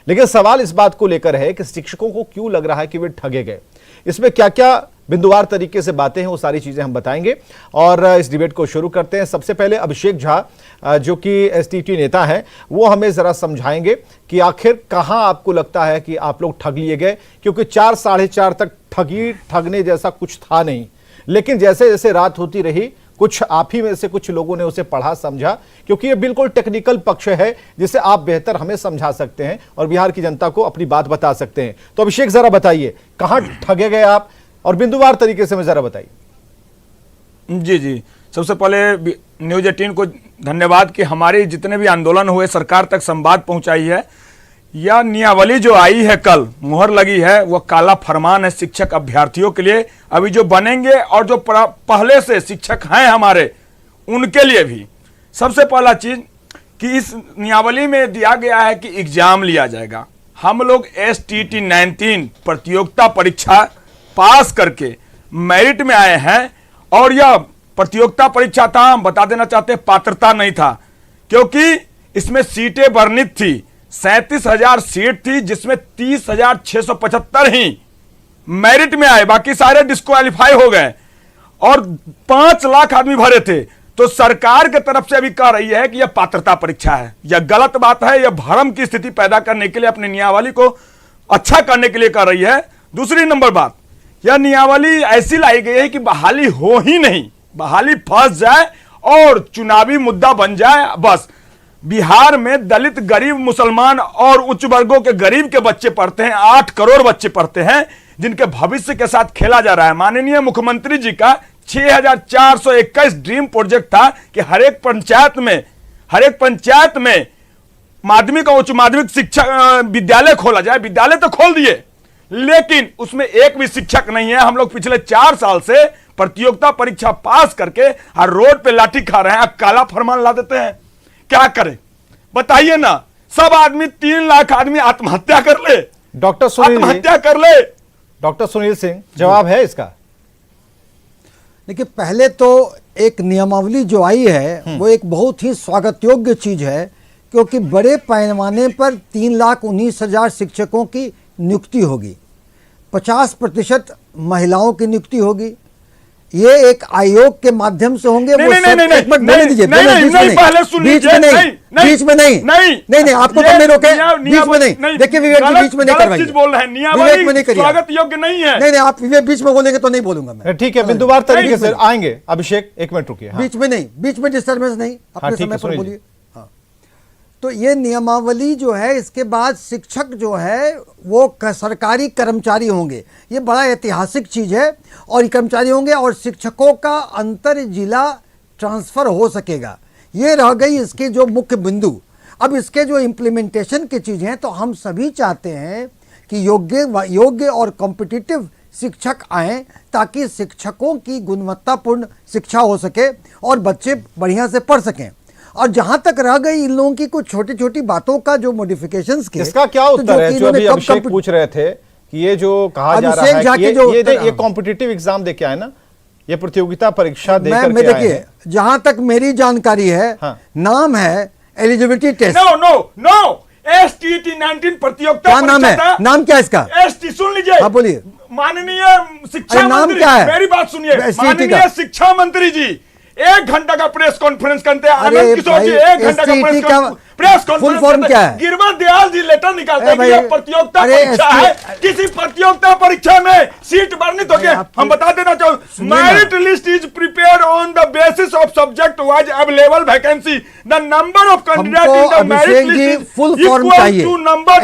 लेकिन सवाल इस बात को लेकर है कि शिक्षकों को क्यों लग रहा है कि वे ठगे गए। इसमें क्या क्या बिंदुवार तरीके से बातें हैं, वो सारी चीजें हम बताएंगे और इस डिबेट को शुरू करते हैं। सबसे पहले अभिषेक झा जो कि एसटीटी नेता हैं, वो हमें जरा समझाएंगे कि आखिर कहां आपको लगता है कि आप लोग ठग लिए गए, क्योंकि 4 साढ़े 4 तक ठगने जैसा कुछ था नहीं, लेकिन जैसे जैसे रात होती रही कुछ आप ही में से कुछ लोगों ने उसे पढ़ा समझा, क्योंकि ये बिल्कुल टेक्निकल पक्ष है जिसे आप बेहतर हमें समझा सकते हैं और बिहार की जनता को अपनी बात बता सकते हैं। तो अभिषेक जरा बताइए कहां ठगे गए आप और बिंदुवार तरीके से हमें जरा बताइए। जी, सबसे पहले न्यूज़ 18 को धन्यवाद कि हमारे जितने भी आंदोलन हुए सरकार तक संवाद पहुंचाई है। यह नियमावली जो आई है, कल मुहर लगी है, वह काला फरमान है शिक्षक अभ्यर्थियों के लिए, अभी जो बनेंगे और जो पहले से शिक्षक हैं हमारे उनके लिए भी। सबसे पहला चीज कि इस नियमावली में दिया गया है कि एग्जाम लिया जाएगा। हम लोग STT 19 प्रतियोगिता परीक्षा पास करके मेरिट में आए हैं और यह प्रतियोगिता परीक्षा था, हम बता देना चाहते हैं पात्रता नहीं था, क्योंकि इसमें सीटें वर्णित थी। 37,000 सीट थी जिसमें 30,675 ही मेरिट में आए, बाकी सारे डिस्क्वालीफाई हो गए और 5 लाख आदमी भरे थे। तो सरकार की तरफ से अभी कह रही है कि यह पात्रता परीक्षा है। यह गलत बात है, यह भ्रम की स्थिति पैदा करने के लिए, अपनी नियमावली को अच्छा करने के लिए कर रही है। दूसरी नंबर बात, यह नियमावली ऐसी लाई गई है कि बहाली हो ही नहीं, बहाली फंस जाए और चुनावी मुद्दा बन जाए बस। बिहार में दलित, गरीब, मुसलमान और उच्च वर्गों के गरीब के बच्चे पढ़ते हैं, 8 करोड़ बच्चे पढ़ते हैं जिनके भविष्य के साथ खेला जा रहा है। माननीय मुख्यमंत्री जी का 6,421 ड्रीम प्रोजेक्ट था कि हर एक पंचायत में माध्यमिक और उच्च माध्यमिक शिक्षा विद्यालय खोला जाए। विद्यालय तो खोल दिए, लेकिन उसमें एक भी शिक्षक नहीं है। हम लोग पिछले 4 साल से प्रतियोगिता परीक्षा पास करके हर रोड पे लाठी खा रहे हैं, काला फरमान ला देते हैं। क्या करें बताइए ना, सब आदमी 3 लाख आदमी आत्महत्या कर ले, डॉक्टर सुनील आत्महत्या कर ले। डॉक्टर सुनील सिंह जवाब है इसका? देखिए, पहले तो एक नियमावली जो आई है वो एक बहुत ही स्वागत योग्य चीज है, क्योंकि बड़े पैमाने पर 3,19,000 शिक्षकों की नियुक्ति होगी, 50% महिलाओं की नियुक्ति होगी। ये एक आयोग के माध्यम से होंगे। नहीं, पहले सुन लीजिए। बीच में नहीं, आपको तो नहीं रोके, बीच में नहीं। देखिए विवेक जी, बीच में नहीं करवाइए, बोल रहे हैं विवेक में नहीं करिए, स्वागत योग्य नहीं है। नहीं, आप विवेक बीच में बोलेंगे तो नहीं बोलूंगा मैं। ठीक है, बिंदुवार तरीके से आएंगे। अभिषेक 1 मिनट रुकिए। बीच में नहीं, बीच में डिस्टर्बेंस नहीं, अपने समय पर बोलिए। तो ये नियमावली जो है, इसके बाद शिक्षक जो है वो सरकारी कर्मचारी होंगे। ये बड़ा ऐतिहासिक चीज है, और ये कर्मचारी होंगे और शिक्षकों का अंतर जिला ट्रांसफर हो सकेगा। ये रह गई इसके जो मुख्य बिंदु। अब इसके जो इम्प्लीमेंटेशन की चीजें हैं, तो हम सभी चाहते हैं कि योग्य और कॉम्पिटिटिव शिक्षक आए, ताकि शिक्षकों की गुणवत्तापूर्ण शिक्षा हो सके और बच्चे बढ़िया से पढ़ सकें। और जहां तक रह गई इन लोगों की कुछ छोटी छोटी बातों का जो मॉडिफिकेशंस के, इसका क्या उत्तर है? जो अभी अभिषेक पूछ रहे थे कि ये जो कहा जा रहा है कि ये कॉम्पिटिटिव एग्जाम दे के आए ना, ये प्रतियोगिता परीक्षा दे करके आए। देखिए, जहां तक मेरी जानकारी है, नाम है एलिजिबिलिटी टेस्ट। नो STT 19 प्रतियोगिता। क्या नाम है? नाम क्या है इसका? ST सुन लीजिए। हाँ बोलिए। माननीय शिक्षा नाम मंत्री, क्या है? मेरी बात सुनिए। माननीय शिक्षा मंत्री जी 1 घंटा का प्रेस कॉन्फ्रेंस करते हैं। आनंद किशोर जी 1 घंटा का प्रेस कॉन्फ्रेंस फुल फॉर्म क्या है? गिरवा दयाल जी लेटर निकालते हैं कि यह प्रतियोगिता परीक्षा है। किसी प्रतियोगिता परीक्षा में सीट वर्णित हो गया, हम बता देना चाहूँ, merit list is prepare on the basis of subject wise available vacancy. The number of candidate in the merit list full form चाहिए।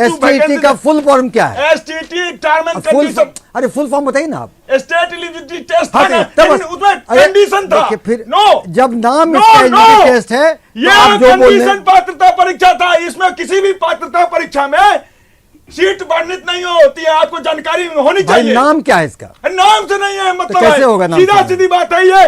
STT का फुल फॉर्म क्या है? STT term and condition. अरे फुल फॉर्म बताइए ना आप। State eligibility test था, उसमें कंडीशन था। फिर नो, जब नाम एलिजिबिलिटी टेस्ट है, यह कंडीशन पात्रता परीक्षा था। इसमें किसी भी पात्रता परीक्षा में सीट वर्णित नहीं होती है, आपको जानकारी होनी चाहिए। नाम क्या है इसका? नाम से नहीं है, मतलब कैसे होगा नाम? सीधा सीधी बात है ये।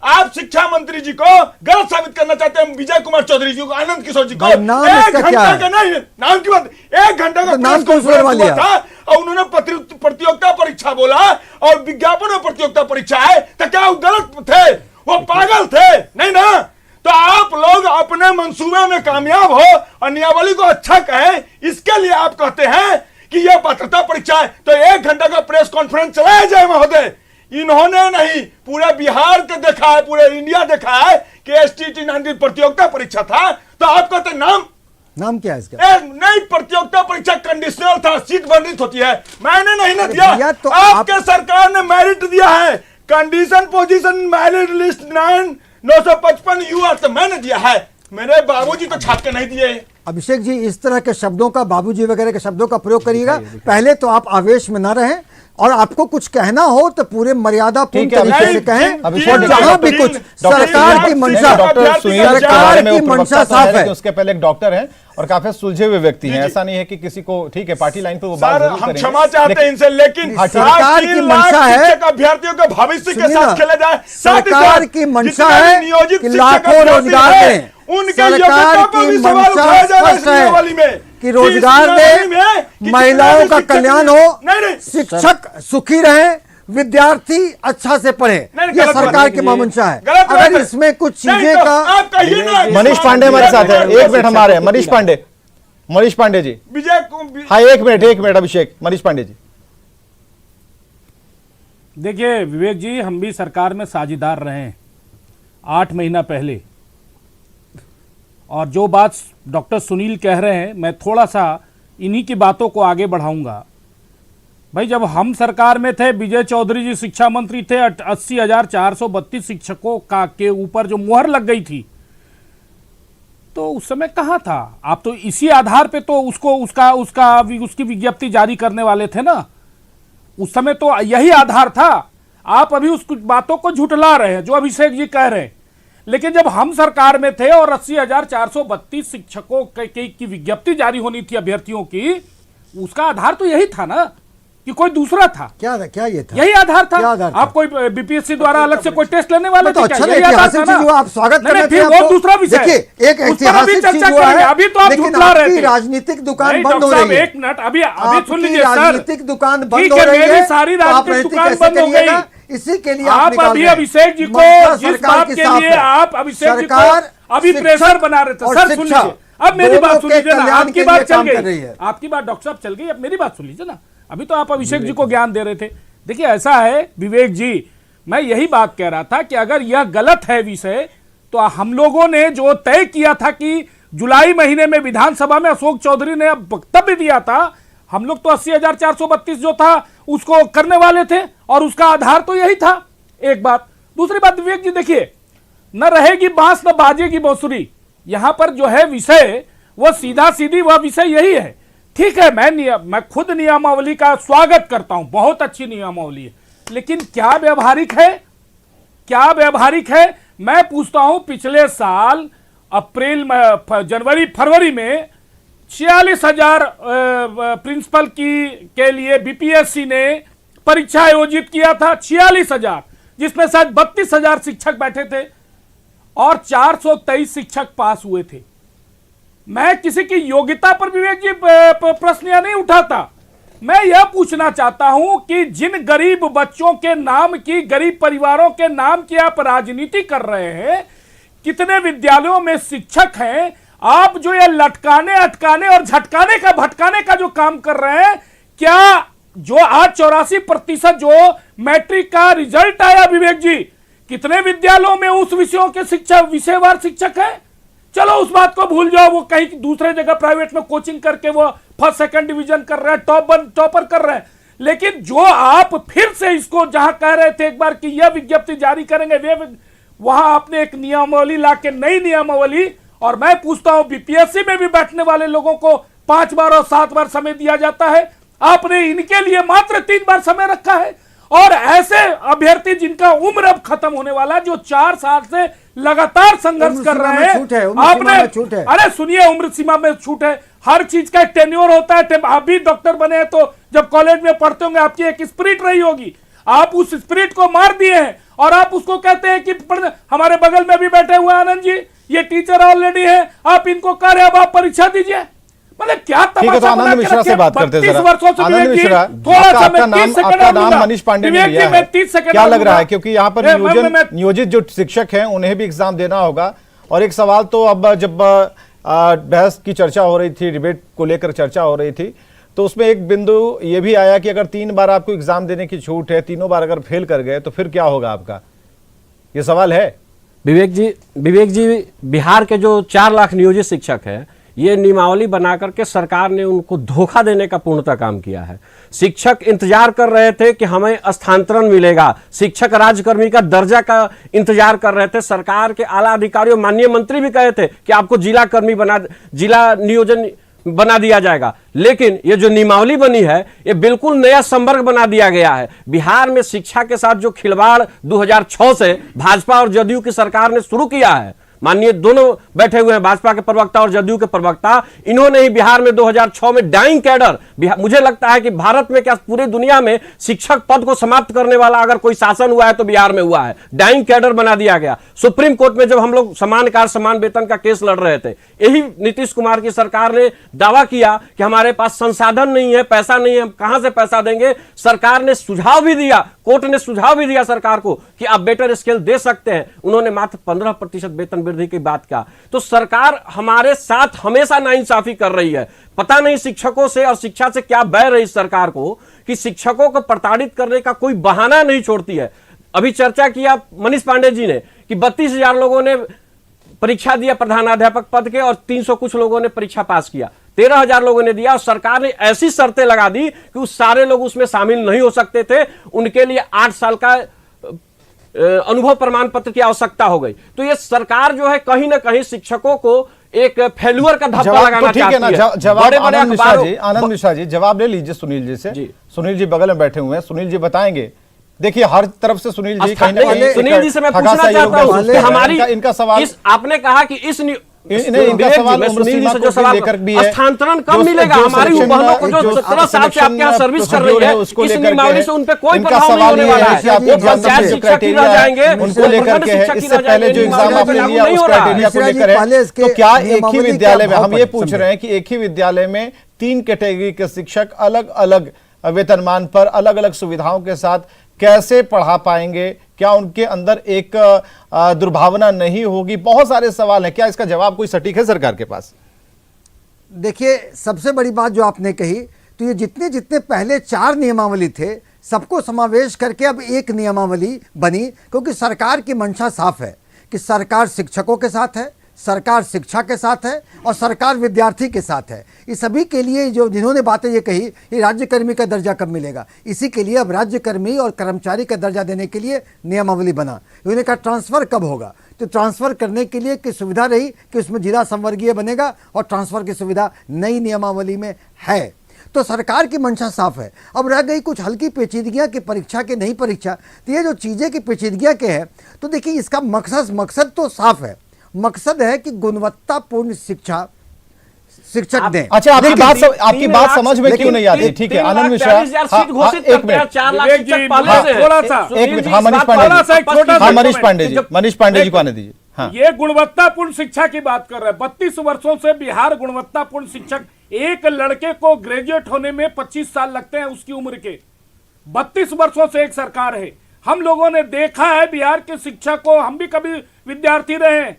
आप शिक्षा मंत्री जी को गलत साबित करना चाहते हैं, विजय कुमार चौधरी जी को, आनंद किशोर जी को। 1 घंटा का नहीं, नाम की बात, 1 घंटा का नाम कौन सा था और उन्होंने प्रतियोगिता परीक्षा बोला और विज्ञापन में प्रतियोगिता परीक्षा है, तो क्या वो गलत थे? वो पागल थे? नहीं ना। तो आप लोग अपने मंसूबे में कामयाब हो और नियमावली को अच्छा कहें, इसके लिए आप कहते हैं कि यह पात्रता परीक्षा है, तो 1 घंटा का प्रेस कॉन्फ्रेंस चलाया जाए महोदय। इन्होंने नहीं, पूरे बिहार के देखा है, पूरे इंडिया देखा है कि STT 19 प्रतियोगिता परीक्षा था, तो आप कहते नाम क्या है इसका? नहीं, प्रतियोगिता परीक्षा कंडीशनल था, सीट वर्णित होती है। मैंने नहीं ना दिया, तो आपके सरकार ने मेरिट दिया है, condition position merit list 955 UR, तो मैंने दिया है, मेरे बाबूजी तो छाप के नहीं दिए। अभिषेक जी, इस तरह के शब्दों का, बाबूजी वगैरह के शब्दों का प्रयोग करिएगा। पहले तो आप आवेश में न रहें, और आपको कुछ कहना हो तो पूरे मर्यादा पूर्ण तरीके से कहें। और जहां भी कुछ सरकार की मंशा, सरकार की मंशा साफ है। उसके पहले एक डॉक्टर हैं और काफी सुलझे हुए व्यक्ति हैं, ऐसा नहीं है कि किसी को, ठीक है, पार्टी लाइन पे वो बात जरूर हम करेंगे। क्षमा चाहते हैं इनसे, लेकिन सरकार की मंशा है अभ्यर्थियों के भविष्य के साथ खेला जाए। सरकार की मंशा है कि लाखों रोजगार दें। सरकार की मंशा स्पष्ट है कि रोजगार दें, महिलाओं का कल्याण हो, शिक्षक सुखी रहे, विद्यार्थी अच्छा से पढ़े, ये सरकार की मंशा है। अगर इसमें कुछ चीजें का, मनीष पांडे हमारे साथ है, 1 मिनट हमारे, मनीष पांडे जी, विजय, हाँ 1 मिनट अभिषेक, मनीष पांडे जी। देखिए विवेक जी, हम भी सरकार में साझेदार रहे हैं 8 महीना पहले, और जो बात डॉक्टर सुनील कह रहे हैं, मैं थोड़ा सा इन्हीं की बातों को आगे बढ़ाऊंगा। भाई, जब हम सरकार में थे, विजय चौधरी जी शिक्षा मंत्री थे, 80,432 शिक्षकों का के ऊपर जो मुहर लग गई थी, तो उस समय कहाँ था आप? तो इसी आधार पे तो उसकी विज्ञप्ति जारी करने वाले थे ना, उस समय तो यही आधार था। आप अभी उस बातों को झुठला रहे हैं जो अभिषेक जी कह रहे हैं। लेकिन जब हम सरकार में थे और 80,432 शिक्षकों की विज्ञप्ति जारी होनी थी अभ्यर्थियों की, उसका आधार तो यही था ना, कि कोई दूसरा था? क्या ये था? यही आधार था। आप कोई बीपीएससी द्वारा अलग से कोई टेस्ट लेने वाले थे क्या? यही आधार था ना? आप स्वागत नहीं, फिर वो दूसरा विषय। देखिए, एक ऐतिहासिक चीज हुआ है, अभी तो आप झुठला रहे थे। राजनीतिक दुकान बंद हो रही है। 1 मिनट, अभी सुन लीजिए सर, राजनीतिक दुकान बंद हो रही है, सारी राजनीतिक दुकान बंद हो गई। इसी के लिए आप अभी अभिषेक जी को, जिस बात के लिए आप अभिषेक जी को अभी प्रेशर बना रहे थे, सर सुन लीजिए, अब मेरी बात सुन लीजिए ना, आपकी बात चल गई, आपकी बात डॉक्टर साहब चल गई, अब मेरी बात सुन लीजिए ना। अभी तो आप अभिषेक जी को ज्ञान दे रहे थे। देखिए ऐसा है विवेक जी, मैं यही बात कह रहा था कि अगर यह गलत है विषय, तो हम लोगों ने जो तय किया था कि जुलाई महीने में विधानसभा में अशोक चौधरी ने वक्तव्य दिया था, हम लोग तो 80,432 जो था उसको करने वाले थे, और उसका आधार तो यही था। एक बात। दूसरी बात विवेक जी, देखिए, न रहेगी बांस न बाजेगी बांसुरी, यहां पर जो है विषय वो सीधा सीधी वह विषय यही है। ठीक है, मैं खुद नियमावली का स्वागत करता हूं, बहुत अच्छी नियमावली है, लेकिन क्या व्यावहारिक है? क्या व्यावहारिक है? मैं पूछता हूं, पिछले साल अप्रैल जनवरी फरवरी में 46,000 प्रिंसिपल के लिए बीपीएससी ने परीक्षा आयोजित किया था, 46,000, जिसमें शायद 32,000 शिक्षक बैठे थे और 423 शिक्षक पास हुए थे। मैं किसी की योग्यता पर विवेक जी प्रश्न नहीं उठाता, मैं यह पूछना चाहता हूं कि जिन गरीब बच्चों के नाम की, गरीब परिवारों के नाम की आप राजनीति कर रहे हैं, कितने विद्यालयों में शिक्षक हैं, आप जो ये लटकाने अटकाने और झटकाने का भटकाने का जो काम कर रहे हैं, क्या जो आज 84% जो मैट्रिक का रिजल्ट आया विवेक जी, कितने विद्यालयों में उस विषयों के शिक्षक, विषयवार शिक्षक है? चलो उस बात को भूल जाओ, वो कहीं दूसरे जगह प्राइवेट में कोचिंग करके वो फर्स्ट सेकंड डिवीजन कर रहे हैं, टॉपर कर रहे हैं। लेकिन जो आप फिर से इसको जहां कह रहे थे एक बार कि यह विज्ञप्ति जारी करेंगे, वे वहां आपने एक नियमावली लाके, नई नियमावली, और मैं पूछता हूं बीपीएससी में भी बैठने वाले लोगों को 5 बार और 7 बार समय दिया जाता है, आपने इनके लिए मात्र 3 बार समय रखा है। और ऐसे अभ्यर्थी जिनका उम्र अब खत्म होने वाला, जो 4 साल से लगातार संघर्ष कर रहे हैं, आपने, अरे सुनिए, उम्र सीमा में छूट है, हर चीज का एक टेन्योर होता है। आप भी डॉक्टर बने हैं तो जब कॉलेज में पढ़ते होंगे आपकी एक स्पिरिट रही होगी, आप उस स्पिरिट को मार दिए हैं और आप उसको कहते हैं कि हमारे बगल में भी बैठे हुए आनंद जी, ये टीचर ऑलरेडी है, आप इनको कह रहे, अब आप परीक्षा दीजिए। मतलब क्या तमाशा? आनंद मिश्रा से बात करते हैं। आनंद मिश्रा, आपका नाम मनीष पांडे ने लिया है, क्या लग रहा है? क्योंकि यहाँ पर नियोजित जो शिक्षक हैं उन्हें भी एग्जाम देना होगा, और एक सवाल तो अब जब बहस की चर्चा हो रही थी, डिबेट को लेकर चर्चा हो रही थी, तो उसमें एक बिंदु ये भी आया कि अगर 3 बार आपको एग्जाम देने की छूट है, तीनों बार अगर फेल कर गए तो फिर क्या होगा आपका, ये सवाल है। विवेक जी, बिहार के जो 4 लाख नियोजित शिक्षक हैं, ये नियमावली बना करके सरकार ने उनको धोखा देने का पूर्णतः काम किया है। शिक्षक इंतजार कर रहे थे कि हमें स्थानांतरण मिलेगा, शिक्षक राज्यकर्मी का दर्जा का इंतजार कर रहे थे। सरकार के आला अधिकारियों, माननीय मंत्री भी कहे थे कि आपको जिला नियोजन बना दिया जाएगा, लेकिन ये जो नियमावली बनी है ये बिल्कुल नया संवर्ग बना दिया गया है। बिहार में शिक्षा के साथ जो खिलवाड़ 2006 से भाजपा और जदयू की सरकार ने शुरू किया है, माननीय दोनों बैठे हुए हैं, भाजपा के प्रवक्ता और जदयू के प्रवक्ता, इन्होंने ही बिहार में 2006 में डाइंग कैडर, मुझे लगता है कि भारत में क्या पूरी दुनिया में शिक्षक पद को समाप्त करने वाला अगर कोई शासन हुआ है तो बिहार में हुआ है। डाइंग कैडर बना दिया गया। सुप्रीम कोर्ट में जब हम लोग समान कार्य समान वेतन का केस लड़ रहे थे, यही नीतीश कुमार की सरकार ने दावा किया कि हमारे पास संसाधन नहीं है, पैसा नहीं है, हम कहां से पैसा देंगे। सरकार ने सुझाव भी दिया, कोर्ट ने सुझाव भी दिया सरकार को कि आप बेटर स्केल दे सकते हैं। उन्होंने मात्र 15% वेतन वृद्धि की बात का। तो सरकार हमारे साथ हमेशा नाइंसाफी कर रही है। पता नहीं शिक्षकों से और शिक्षा से क्या बैर है इस सरकार को कि शिक्षकों को प्रताड़ित करने का कोई बहाना नहीं छोड़ती है। अभी चर्चा किया मनीष पांडे जी ने कि 32,000 लोगों ने परीक्षा दिया प्रधानाध्यापक पद के और 300 कुछ लोगों ने परीक्षा पास किया, 13,000 लोगों ने दिया, और सरकार ने ऐसी शर्तें लगा दी कि उस सारे लोग उसमें शामिल नहीं हो सकते थे। उनके लिए 8 साल का अनुभव प्रमाण पत्र की आवश्यकता हो गई। तो ये सरकार जो है कहीं ना कहीं शिक्षकों को एक फेल्यूर का धब्बा लगाना चाहती है। जवाब आनंद मिश्रा जी जवाब ले लीजिए सुनील जी से। सुनील जी बगल में बैठे हुए हैं, सुनील जी बताएंगे। देखिए हर तरफ से सुनील जी कहीं ना कहीं, सुनील जी से मैं पूछना चाहता हूं कि हमारी इनका सवाल, आपने कहा कि इस इनका सवाल जो सवाल स्थानांतरण कब मिलेगा, हमारी बहनों को जो 17 साल से आपके यहाँ सर्विस कर रही है, इस नियमावली से उन पे कोई प्रभाव नहीं होने वाला है। वो पंचायत शिक्षक ही रह जाएंगे, उनको लेकर के है। इससे पहले जो एग्जाम आपने लिया उस क्राइटेरिया को लेकर है, तो क्या एक ही विद्यालय में, हम ये पूछ रहे हैं कि एक ही विद्यालय में 3 कैटेगरी के शिक्षक अलग अलग वेतनमान पर अलग अलग सुविधाओं के साथ कैसे पढ़ा पाएंगे? क्या उनके अंदर एक दुर्भावना नहीं होगी? बहुत सारे सवाल हैं, क्या इसका जवाब कोई सटीक है सरकार के पास? देखिए, सबसे बड़ी बात जो आपने कही, तो ये जितने जितने पहले 4 नियमावली थे सबको समावेश करके अब एक नियमावली बनी, क्योंकि सरकार की मंशा साफ है कि सरकार शिक्षकों के साथ है, सरकार शिक्षा के साथ है और सरकार विद्यार्थी के साथ है। इस सभी के लिए जो जिन्होंने बातें ये कही, ये राज्यकर्मी का दर्जा कब मिलेगा, इसी के लिए अब राज्यकर्मी और कर्मचारी का दर्जा देने के लिए नियमावली बना। उन्होंने कहा ट्रांसफ़र कब होगा, तो ट्रांसफ़र करने के लिए की सुविधा रही कि उसमें जिला संवर्गीय बनेगा और ट्रांसफ़र की सुविधा नई नियमावली में है। तो सरकार की मंशा साफ है। अब रह गई कुछ हल्की पेचीदगियाँ कि परीक्षा की नहीं परीक्षा, तो ये जो चीज़ें की पेचीदगियाँ के हैं, तो देखिए इसका मकसद तो साफ है। मकसद है कि गुणवत्तापूर्ण शिक्षा शिक्षक दें। अच्छा, आपकी बात समझ में क्यों नहीं आती? ठीक है आनंद मिश्रा, एक मिनट, मनीष पांडे जी को आने दीजिए। हाँ, ये गुणवत्तापूर्ण शिक्षा की बात कर रहे हैं। 32 वर्षों से बिहार गुणवत्तापूर्ण शिक्षक, एक लड़के को ग्रेजुएट होने में 25 साल लगते हैं उसकी उम्र के। 32 वर्षों से एक सरकार है। हम लोगों ने देखा है बिहार के शिक्षा को, हम भी कभी विद्यार्थी रहे हैं।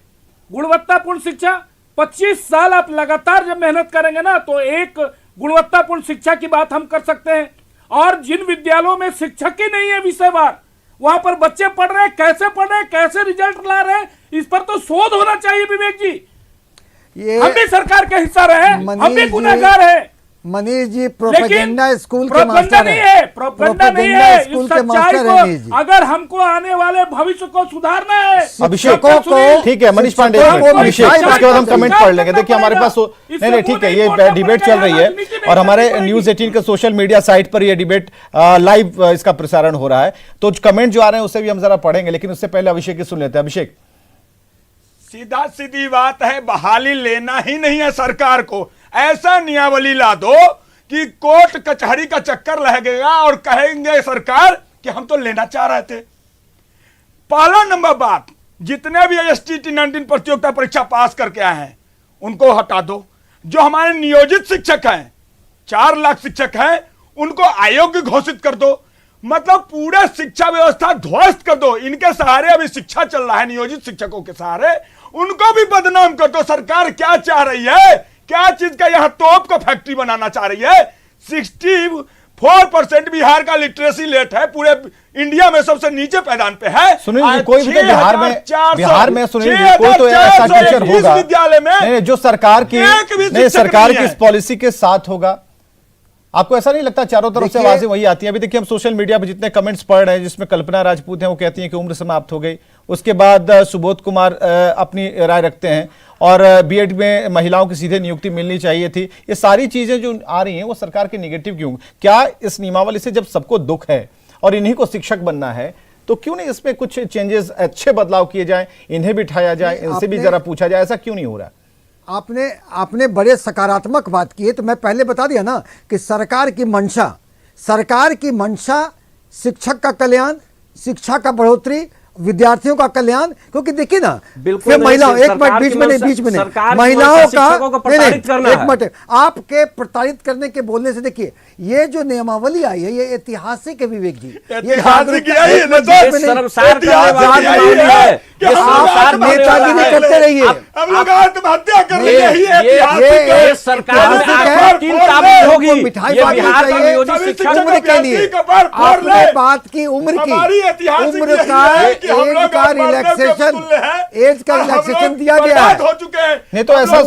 गुणवत्तापूर्ण शिक्षा 25 साल आप लगातार जब मेहनत करेंगे ना, तो एक गुणवत्तापूर्ण शिक्षा की बात हम कर सकते हैं। और जिन विद्यालयों में शिक्षक ही नहीं है विषयवार, वहां पर बच्चे पढ़ रहे हैं, कैसे पढ़ रहे हैं, कैसे रिजल्ट ला रहे हैं, इस पर तो शोध होना चाहिए विवेक जी। हम भी सरकार के हिस्सा रहे, हम भी गुनहगार हैं। मनीष जी प्रोपेगेंडा स्कूल के मास्टर नहीं है, प्रोपेगेंडा नहीं है, स्कूल के मास्टर हैं। अगर हमको आने वाले भविष्य को सुधारना है, अभिषेक को, ठीक है मनीष पांडे, अभिषेक उसके बाद हम कमेंट पढ़ लेंगे। देखिए हमारे पास नहीं ठीक है, ये डिबेट चल रही है और हमारे न्यूज 18 के सोशल मीडिया साइट पर ये डिबेट लाइव इसका प्रसारण हो रहा है, तो कमेंट जो आ रहे हैं उससे भी हम जरा पढ़ेंगे, लेकिन उससे पहले अभिषेक की सुन लेते हैं। अभिषेक, सीधा सीधी बात है, बहाली लेना ही नहीं है सरकार को। ऐसा नियमावली ला दो कि कोर्ट कचहरी का चक्कर लगेगा और कहेंगे सरकार कि हम तो लेना चाह रहे थे। पहला नंबर बात, जितने भी STT 19 प्रतियोगिता परीक्षा पास करके आए हैं उनको हटा दो। जो हमारे नियोजित शिक्षक हैं, 4 लाख शिक्षक हैं, उनको अयोग्य घोषित कर दो। मतलब पूरा शिक्षा व्यवस्था ध्वस्त कर दो। इनके सहारे अभी शिक्षा चल रहा है, नियोजित शिक्षकों के सहारे। उनको भी बदनाम कर दो। सरकार क्या चाह रही है, क्या चीज का यहाँ तोप को फैक्ट्री बनाना चाह रही है। 64% बिहार का लिटरेसी रेट है, पूरे इंडिया में सबसे नीचे पैदान पे है। सुनील जी, कोई भी तो बिहार में सुनील जी कोई तो ऐसा टीचर होगा विद्यालय में नहीं, जो सरकार की नहीं, सरकार की इस पॉलिसी के साथ होगा। आपको ऐसा नहीं लगता चारों तरफ से आवाजें वही आती हैं? अभी देखिए हम सोशल मीडिया पर जितने कमेंट्स पढ़ रहे हैं, जिसमें कल्पना राजपूत हैं, वो कहती हैं कि उम्र समाप्त हो गई। उसके बाद सुबोध कुमार अपनी राय रखते हैं, और बीएड में महिलाओं की सीधे नियुक्ति मिलनी चाहिए थी। ये सारी चीजें जो आ रही हैं वो सरकार के निगेटिव क्यों? क्या इस नियमावली से जब सबको दुख है और इन्हीं को शिक्षक बनना है, तो क्यों नहीं इसमें कुछ चेंजेस, अच्छे बदलाव किए जाए, इन्हें बिठाया जाए, इनसे भी जरा पूछा जाए, ऐसा क्यों नहीं हो रहा? आपने बड़े सकारात्मक बात की है। तो मैं पहले बता दिया ना कि सरकार की मंशा शिक्षक का कल्याण, शिक्षा का बढ़ोतरी, विद्यार्थियों का कल्याण। क्योंकि देखिए ना, बिल्कुल महिलाओं, एक मिनट बीच में नहीं, महिलाओं का एक मिनट आपके प्रताड़ित करने के बोलने से, देखिए ये जो नियमावली आई है ये ऐतिहासिक है विवेक जी। ये नेतागिरी करते रहिए। हम लोग आत्महत्या कर रहे हैं, ये सरकार होगी मिठाई उम्र के लिए आपने बात की, उम्र का एज का रिलैक्सेशन दिया गया है। हो चुके हैं नहीं तो ऐसा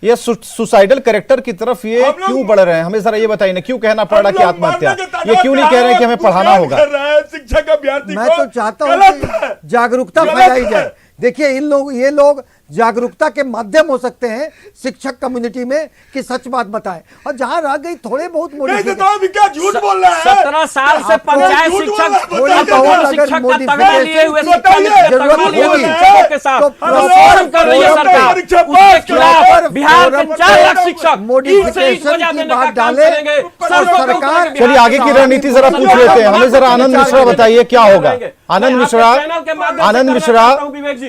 ये सुसाइडल कैरेक्टर की तरफ ये क्यों बढ़ रहे हैं? हमें जरा ये बताइए ना, क्यों कहना पड़ रहा कि आत्महत्या? ये क्यों नहीं कह रहे हैं कि हमें पढ़ाना होगा? शिक्षक अभ्यर्थी मैं तो चाहता हूं कि जागरूकता फैलाई जाए। देखिए ये लोग जागरूकता के माध्यम हो सकते हैं शिक्षक कम्युनिटी में कि सच बात बताएं, और जहां रह गई थोड़े बहुत क्या झूठ बोल रहे हैं। 17 साल से पंचायत शिक्षक के साथ कर रही है सरकार, उसके खिलाफ बिहार के 4 लाख शिक्षक मोडिफिकेशन की बात डाले और सरकार। चलिए आगे की रणनीति जरा पूछ लेते हैं। हमें जरा आनंद मिश्रा बताइए क्या होगा।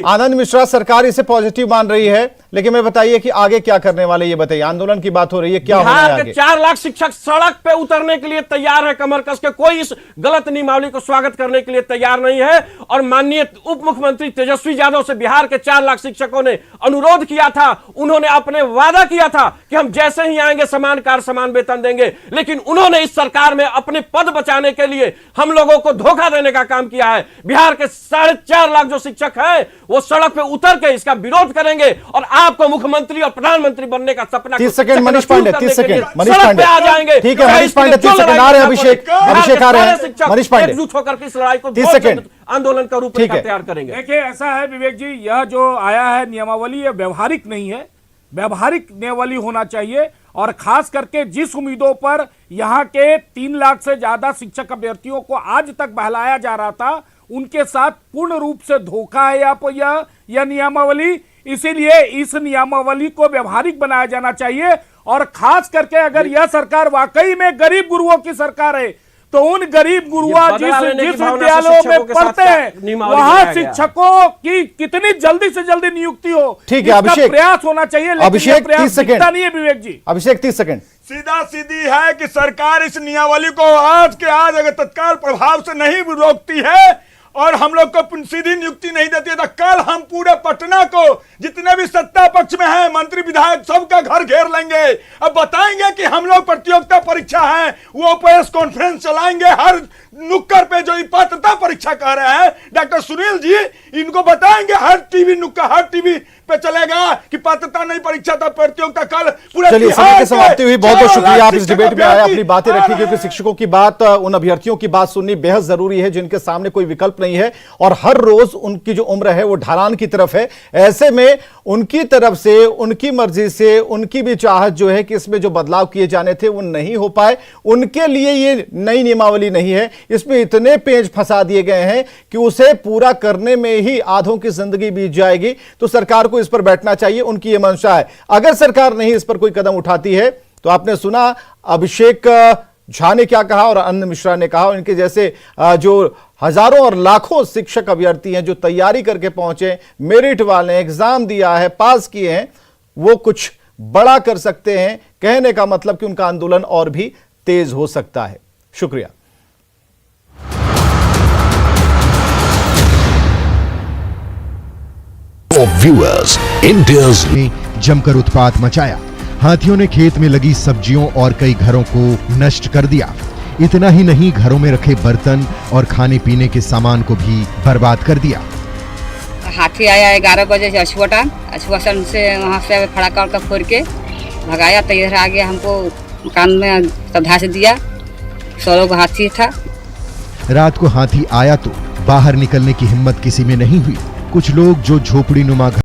आनंद मिश्रा सरकार इसे पॉजिटिव मान रही है, लेकिन मैं बताइए कि आगे क्या करने वाले, ये बताइए। आंदोलन की बात हो रही है, क्या होना है आगे? 4 लाख शिक्षक सड़क पे उतरने के लिए तैयार है कमर कस के। कोई इस गलत नियमावली को स्वागत करने के लिए तैयार नहीं है। और माननीय उप मुख्यमंत्री तेजस्वी यादव से बिहार के 4 लाख शिक्षकों ने अनुरोध किया था, उन्होंने अपने वादा किया था कि हम जैसे ही आएंगे समान कार्य समान वेतन देंगे। लेकिन उन्होंने इस सरकार में अपने पद बचाने के लिए हम लोगों को धोखा देने का काम किया है। बिहार के 4.5 लाख जो शिक्षक हैं वो सड़क पे उतर के इसका विरोध करेंगे, और आपको मुख्यमंत्री और प्रधानमंत्री बनने का सपना 30 सेकंड मनीष पांडे, 30 सेकंड मनीष पांडे आ जाएंगे। ठीक है मनीष पांडे, 30 सेकंड आ रहे हैं। अभिषेक आ रहे हैं। मनीष पांडे एकजुट होकर के इस लड़ाई को 30 सेकंड आंदोलन का रूप तैयार करेंगे। देखिए ऐसा है विवेक जी, यह जो आया है नियमावली, यह व्यवहारिक नहीं है। व्यवहारिक नियमावली होना चाहिए, और खास करके जिस उम्मीदों पर यहाँ के 3 लाख से ज्यादा शिक्षक अभ्यर्थियों को आज तक बहलाया जा रहा था, उनके साथ पूर्ण रूप से धोखा है यह नियमावली। इसीलिए इस नियमावली को व्यवहारिक बनाया जाना चाहिए। और खास करके अगर यह सरकार वाकई में गरीब गुरुओं की सरकार है, तो उन गरीब गुरुआ जिस विद्यालयों में पढ़ते हैं वहां शिक्षकों की कितनी जल्दी से जल्दी नियुक्ति हो, ठीक है अभिषेक, प्रयास होना चाहिए। अभिषेक 30 सेकंड नहीं है विवेक जी। अभिषेक 30 सेकंड। सीधा सीधी है कि सरकार इस नियमावली को आज के आज अगर तत्काल प्रभाव से नहीं रोकती है और हम लोग को सीधी नियुक्ति नहीं देती है, तो कल हम पूरे पटना को जितने भी सत्ता पक्ष में हैं, मंत्री विधायक सबका घर घेर लेंगे। अब बताएंगे कि हम लोग प्रतियोगिता परीक्षा है, वो प्रेस कॉन्फ्रेंस चलाएंगे हर नुक्कड़ पे जो पात्रता परीक्षा कह रहे हैं डॉक्टर सुनील जी, इनको बताएंगे हर टीवी नुक्कड़, हर टीवी पे चलेगा कि पात्रता नहीं परीक्षा था, प्रतियोगिता कल पूरे। चलिए समय की समाप्ति हुई। बहुत बहुत शुक्रिया आप इस डिबेट में आए, अपनी बातें रखी, क्योंकि शिक्षकों की बात, उन अभ्यर्थियों की बात सुननी बेहद जरूरी है जिनके सामने कोई विकल्प नहीं है, और हर रोज उनकी जो उम्र है वो ढलान की तरफ है। ऐसे में उनकी तरफ से, उनकी मर्जी से, उनकी भी चाहत जो है कि इसमें जो बदलाव किए जाने थे वो नहीं हो पाए। उनके लिए ये नई नियमावली नहीं है, इसमें इतने पेच फंसा दिए गए हैं कि उसे पूरा करने में ही आधों की जिंदगी बीत जाएगी। तो सरकार को इस पर बैठना चाहिए, उनकी ये मंशा है। अगर सरकार नहीं इस पर कोई कदम उठाती है, तो आपने सुना अभिषेक झा ने क्या कहा और आनंद मिश्रा ने कहा। इनके जैसे जो हजारों और लाखों शिक्षक अभ्यर्थी हैं जो तैयारी करके पहुंचे, मेरिट वाले, एग्जाम दिया है, पास किए हैं, वो कुछ बड़ा कर सकते हैं। कहने का मतलब कि उनका आंदोलन और भी तेज हो सकता है। शुक्रिया। व्यूअर्स, इंडियाज ने जमकर उत्पात मचाया। हाथियों ने खेत में लगी सब्जियों और कई घरों को नष्ट कर दिया। इतना ही नहीं, घरों में रखे बर्तन और खाने पीने के सामान को भी बर्बाद कर दिया। हाथी आया 11 बजे से अछुआ से वहाँ से फड़ाका उड़का फोड़ के भगाया, तो इधर आ गया, हमको कान में धस दिया। 16 को हाथी था। रात को हाथी आया तो बाहर निकलने की हिम्मत किसी में नहीं हुई। कुछ लोग जो झोपड़ी नुमा